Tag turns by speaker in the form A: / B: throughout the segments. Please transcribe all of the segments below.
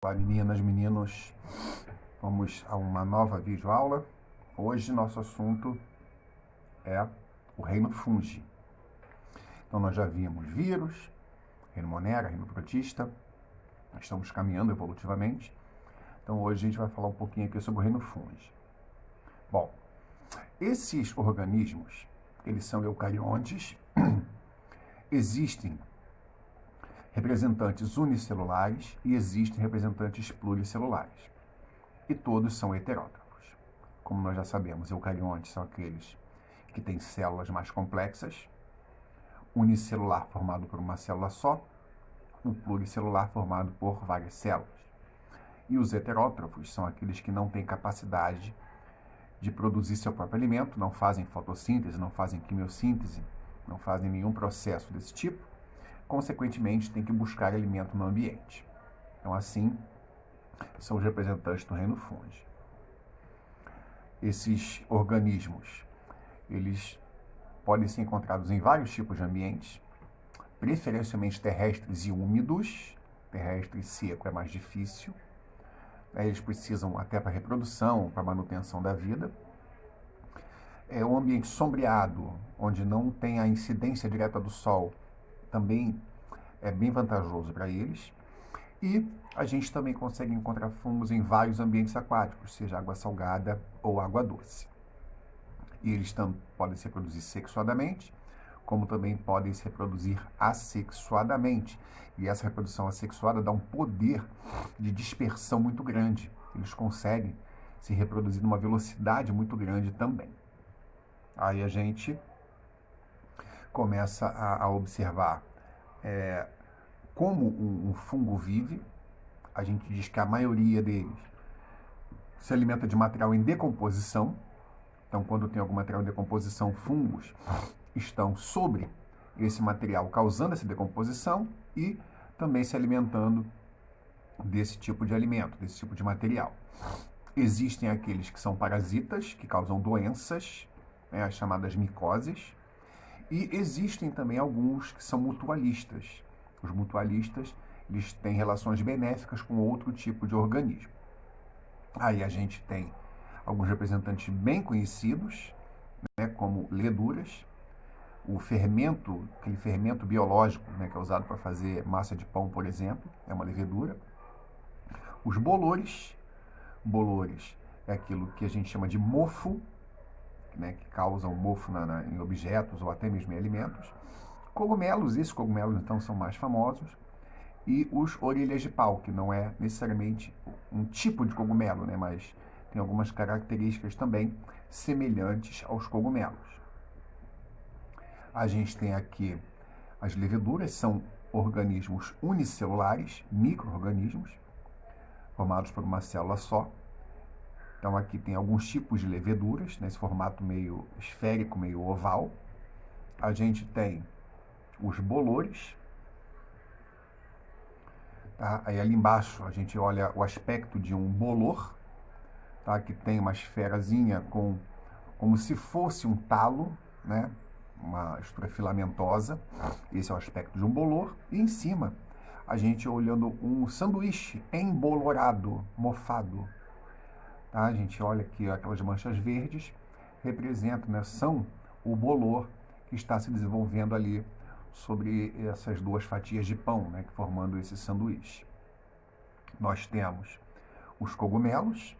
A: Olá meninas, meninos, vamos a uma nova videoaula. Hoje nosso assunto é o reino fungi. Então nós já vimos vírus, reino monera, reino protista, estamos caminhando evolutivamente. Então hoje a gente vai falar um pouquinho aqui sobre o reino fungi. Bom, esses organismos, eles são eucariontes, existem representantes unicelulares e existem representantes pluricelulares. E todos são heterótrofos. Como nós já sabemos, eucariontes são aqueles que têm células mais complexas, unicelular formado por uma célula só, o pluricelular formado por várias células. E os heterótrofos são aqueles que não têm capacidade de produzir seu próprio alimento, não fazem fotossíntese, não fazem quimiossíntese, não fazem nenhum processo desse tipo, consequentemente têm que buscar alimento no ambiente. Então assim, são os representantes do reino fungi. Esses organismos, eles podem ser encontrados em vários tipos de ambientes, preferencialmente terrestres e úmidos. Terrestre e seco é mais difícil. Eles precisam até para reprodução, para manutenção da vida. É um ambiente sombreado, onde não tem a incidência direta do sol, também é bem vantajoso para eles. E a gente também consegue encontrar fungos em vários ambientes aquáticos, seja água salgada ou água doce. E eles podem se reproduzir sexuadamente, como também podem se reproduzir assexuadamente. E essa reprodução assexuada dá um poder de dispersão muito grande. Eles conseguem se reproduzir numa velocidade muito grande também. Aí a gente começa a observar como um fungo vive. A gente diz que a maioria deles se alimenta de material em decomposição. Então, quando tem algum material em decomposição, fungos estão sobre esse material, causando essa decomposição e também se alimentando desse tipo de alimento, desse tipo de material. Existem aqueles que são parasitas, que causam doenças, as chamadas micoses, e existem também alguns que são mutualistas. Os mutualistas, eles têm relações benéficas com outro tipo de organismo. Aí a gente tem alguns representantes bem conhecidos, como leduras, o fermento, aquele fermento biológico, que é usado para fazer massa de pão, por exemplo, é uma levedura. Os bolores é aquilo que a gente chama de mofo, que causam mofo em objetos ou até mesmo em alimentos. Cogumelos, esses cogumelos então são mais famosos. E os orelhas de pau, que não é necessariamente um tipo de cogumelo, mas tem algumas características também semelhantes aos cogumelos. A gente tem aqui as leveduras, são organismos unicelulares, micro-organismos, formados por uma célula só. Então aqui tem alguns tipos de leveduras, nesse formato meio esférico, meio oval. A gente tem os bolores. Tá? Aí ali embaixo a gente olha o aspecto de um bolor, tá? Que tem uma esferazinha como se fosse um talo, uma estrutura filamentosa. Esse é o aspecto de um bolor. E em cima a gente olhando um sanduíche embolorado, mofado. Tá? A gente olha aqui aquelas manchas verdes, representam, são o bolor que está se desenvolvendo ali sobre essas duas fatias de pão, formando esse sanduíche. Nós temos os cogumelos,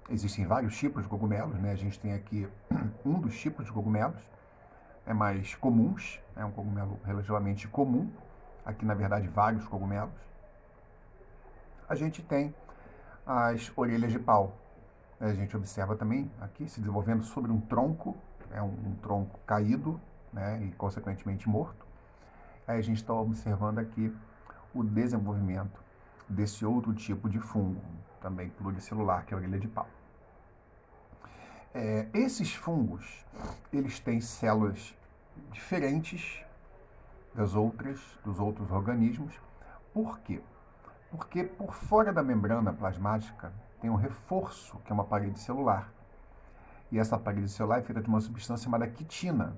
A: existem vários tipos de cogumelos, A gente tem aqui um dos tipos de cogumelos, mais comuns, é um cogumelo relativamente comum, aqui na verdade vários cogumelos. A gente tem as orelhas de pau, a gente observa também aqui se desenvolvendo sobre um tronco, um tronco caído, e consequentemente morto. Aí a gente está observando aqui o desenvolvimento desse outro tipo de fungo, também pluricelular, que é a orelha de pau. Esses fungos, eles têm células diferentes dos outros organismos. Por quê? Porque por fora da membrana plasmática tem um reforço, que é uma parede celular. E essa parede celular é feita de uma substância chamada quitina.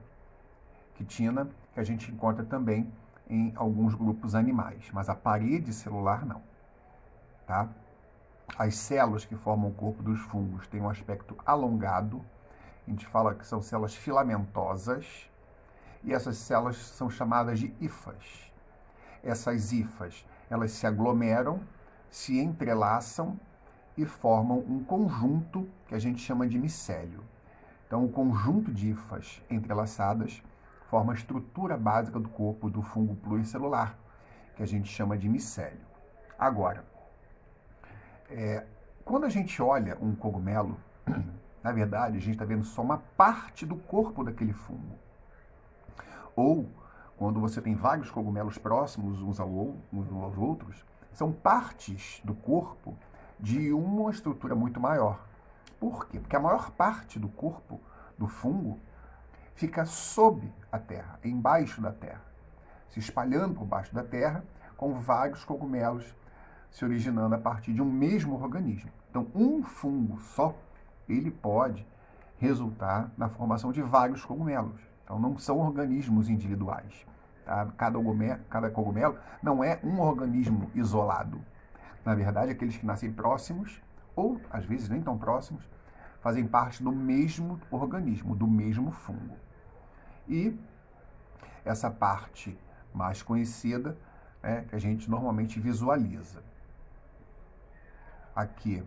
A: Quitina que a gente encontra também em alguns grupos animais, mas a parede celular não. Tá? As células que formam o corpo dos fungos têm um aspecto alongado. A gente fala que são células filamentosas. E essas células são chamadas de hifas. Essas hifas, elas se aglomeram, se entrelaçam e formam um conjunto que a gente chama de micélio. Então, o conjunto de hifas entrelaçadas forma a estrutura básica do corpo do fungo pluricelular, que a gente chama de micélio. Agora, quando a gente olha um cogumelo, na verdade, a gente está vendo só uma parte do corpo daquele fungo. Ou, quando você tem vários cogumelos próximos uns aos outros, são partes do corpo de uma estrutura muito maior. Por quê? Porque a maior parte do corpo do fungo fica sob a terra, embaixo da terra, se espalhando por baixo da terra, com vários cogumelos se originando a partir de um mesmo organismo. Então, um fungo só, ele pode resultar na formação de vários cogumelos. Então, não são organismos individuais. Tá? Cada cogumelo não é um organismo isolado. Na verdade, aqueles que nascem próximos, ou às vezes nem tão próximos, fazem parte do mesmo organismo, do mesmo fungo. E essa parte mais conhecida, que a gente normalmente visualiza. Aqui,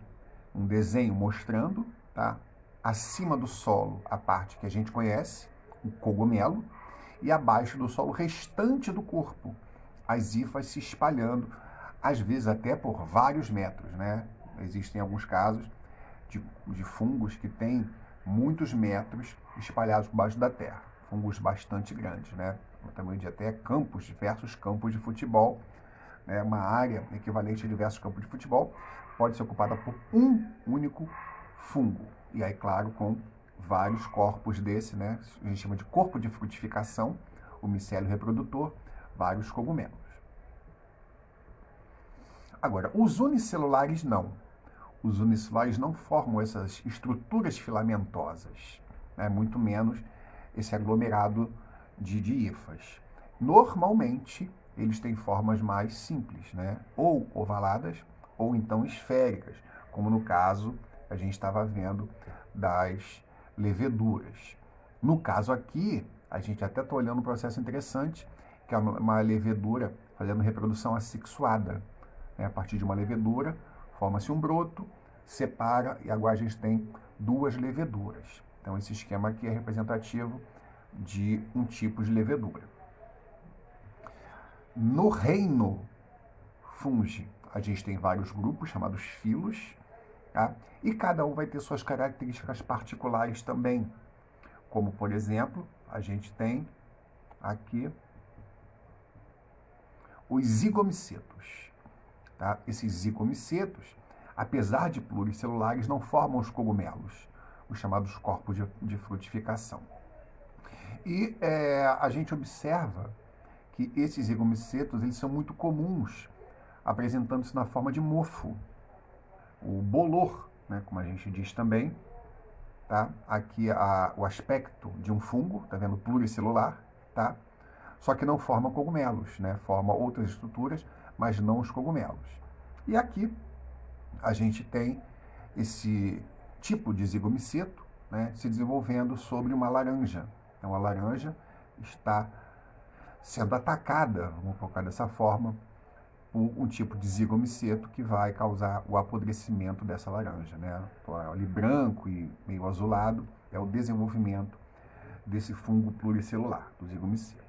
A: um desenho mostrando, tá? Acima do solo, a parte que a gente conhece, o cogumelo, e abaixo do solo, o restante do corpo, as hifas se espalhando, às vezes até por vários metros, né? Existem alguns casos de fungos que têm muitos metros espalhados por baixo da terra, fungos bastante grandes, né? O tamanho de até diversos campos de futebol, né? Uma área equivalente a diversos campos de futebol pode ser ocupada por um único fungo. E aí, claro, com vários corpos desse, né? A gente chama de corpo de frutificação, o micélio reprodutor, vários cogumelos. Agora, os unicelulares não. Os unicelulares não formam essas estruturas filamentosas, né? Muito menos esse aglomerado de hifas. Normalmente, eles têm formas mais simples, né? Ou ovaladas, ou então esféricas, como no caso a gente estava vendo das leveduras. No caso aqui, a gente até está olhando um processo interessante, que é uma levedura fazendo reprodução assexuada. A partir de uma levedura, forma-se um broto, separa, e agora a gente tem duas leveduras. Então, esse esquema aqui é representativo de um tipo de levedura. No reino fungi, a gente tem vários grupos chamados filos, tá? E cada um vai ter suas características particulares também. Como, por exemplo, a gente tem aqui os zigomicetos. Tá? Esses zigomicetos, apesar de pluricelulares, não formam os cogumelos, os chamados corpos de frutificação. E a gente observa que esses zigomicetos eles são muito comuns, apresentando-se na forma de mofo. O bolor, né, como a gente diz também, tá? Aqui o aspecto de um fungo, tá vendo? Pluricelular, tá? Só que não forma cogumelos, né? Forma outras estruturas, mas não os cogumelos. E aqui a gente tem esse tipo de zigomiceto, né, se desenvolvendo sobre uma laranja. Então a laranja está sendo atacada, vamos colocar dessa forma, por um tipo de zigomiceto que vai causar o apodrecimento dessa laranja, né? Então, ali branco e meio azulado é o desenvolvimento desse fungo pluricelular, do zigomiceto.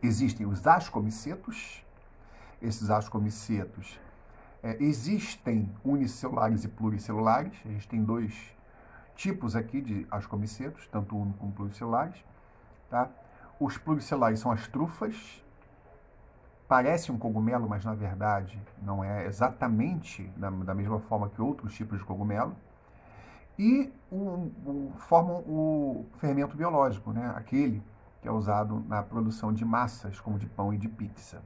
A: Existem os ascomicetos. Esses ascomicetos existem unicelulares e pluricelulares. A gente tem dois tipos aqui de ascomicetos, tanto único como pluricelulares. Tá? Os pluricelulares são as trufas. Parece um cogumelo, mas na verdade não é exatamente da mesma forma que outros tipos de cogumelo. E formam o fermento biológico, né? Aquele que é usado na produção de massas, como de pão e de pizza.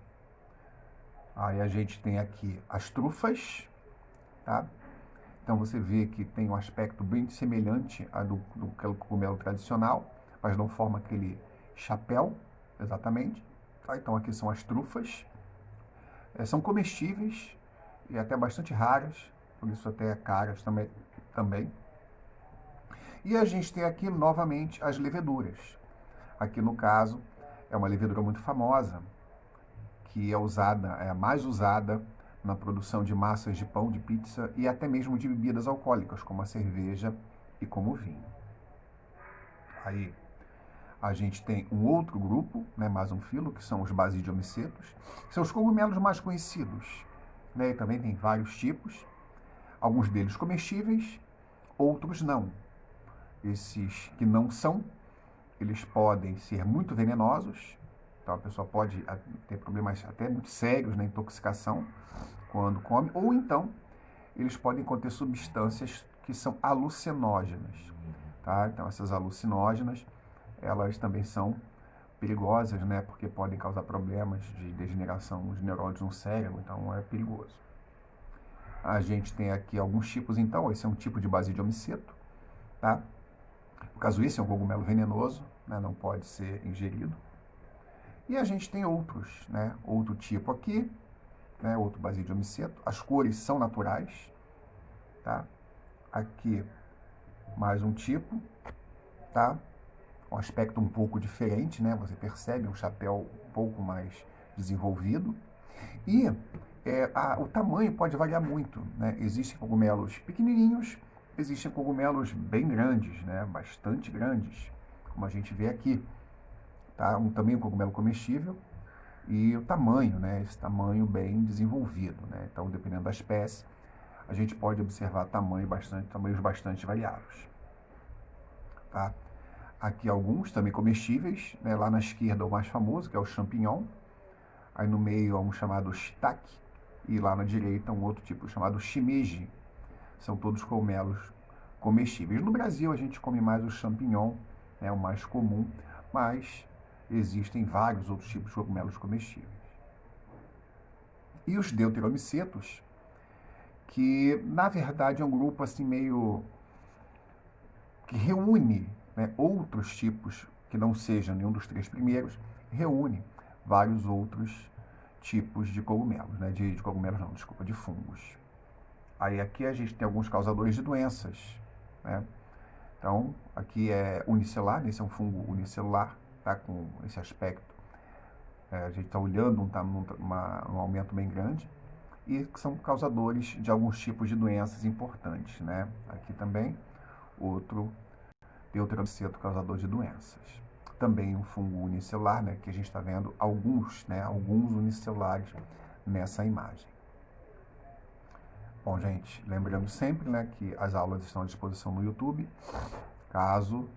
A: Aí a gente tem aqui as trufas, tá? Então você vê que tem um aspecto bem semelhante ao do cogumelo tradicional, mas não forma aquele chapéu, exatamente. Tá? Então aqui são as trufas, são comestíveis e até bastante raras, por isso até caras também. E a gente tem aqui novamente as leveduras. Aqui no caso é uma levedura muito famosa, que é a mais usada na produção de massas de pão, de pizza e até mesmo de bebidas alcoólicas, como a cerveja e como o vinho. Aí a gente tem um outro grupo, né, mais um filo, que são os basidiomicetos, que são os cogumelos mais conhecidos. Né, e também tem vários tipos, alguns deles comestíveis, outros não. Esses que não são, eles podem ser muito venenosos, então a pessoa pode ter problemas até muito sérios na intoxicação quando come, ou então eles podem conter substâncias que são alucinógenas. Tá? Então essas alucinógenas, elas também são perigosas, né? Porque podem causar problemas de degeneração dos neurônios no cérebro, então é perigoso. A gente tem aqui alguns tipos, então, esse é um tipo de basidiomiceto, tá? No caso, esse é um cogumelo venenoso, né? Não pode ser ingerido. E a gente tem outros, né? Outro tipo aqui, né? Outro basidiomiceto. As cores são naturais, tá? Aqui, mais um tipo, tá? Um aspecto um pouco diferente, né? Você percebe um chapéu um pouco mais desenvolvido. E o tamanho pode variar muito, né? Existem cogumelos pequenininhos, existem cogumelos bem grandes, né? Bastante grandes, como a gente vê aqui. Tá? Também um cogumelo comestível e o tamanho, né? Esse tamanho bem desenvolvido, né? Então, dependendo da espécie, a gente pode observar tamanhos bastante variados. Tá? Aqui alguns também comestíveis, né? Lá na esquerda o mais famoso, que é o champignon. Aí no meio há um chamado shiitake e lá na direita um outro tipo chamado shimeji. São todos cogumelos comestíveis. No Brasil a gente come mais o champignon, né? O mais comum, mas existem vários outros tipos de cogumelos comestíveis. E os deuteromicetos, que na verdade é um grupo assim meio que reúne, né, outros tipos que não sejam nenhum dos três primeiros, reúne vários outros tipos de cogumelos, né, de cogumelos não, desculpa, de fungos. Aí aqui a gente tem alguns causadores de doenças, né? Então aqui é unicelular, esse é um fungo unicelular, tá, com esse aspecto. A gente está olhando um aumento bem grande e que são causadores de alguns tipos de doenças importantes, né? Aqui também outro deuteromiceto causador de doenças. Também um fungo unicelular, né, que a gente está vendo alguns unicelulares nessa imagem. Bom, gente, lembrando sempre, né, que as aulas estão à disposição no YouTube. Caso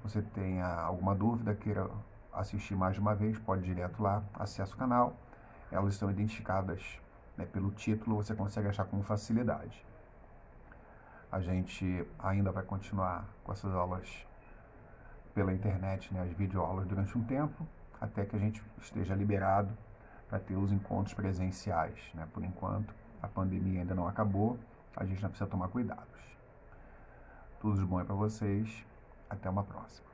A: você tenha alguma dúvida, queira assistir mais de uma vez, pode ir direto lá, acesse o canal. Elas estão identificadas, né, pelo título, você consegue achar com facilidade. A gente ainda vai continuar com essas aulas pela internet, né, as videoaulas durante um tempo, até que a gente esteja liberado para ter os encontros presenciais, né? Por enquanto, a pandemia ainda não acabou, a gente ainda precisa tomar cuidados. Tudo de bom para vocês, até uma próxima.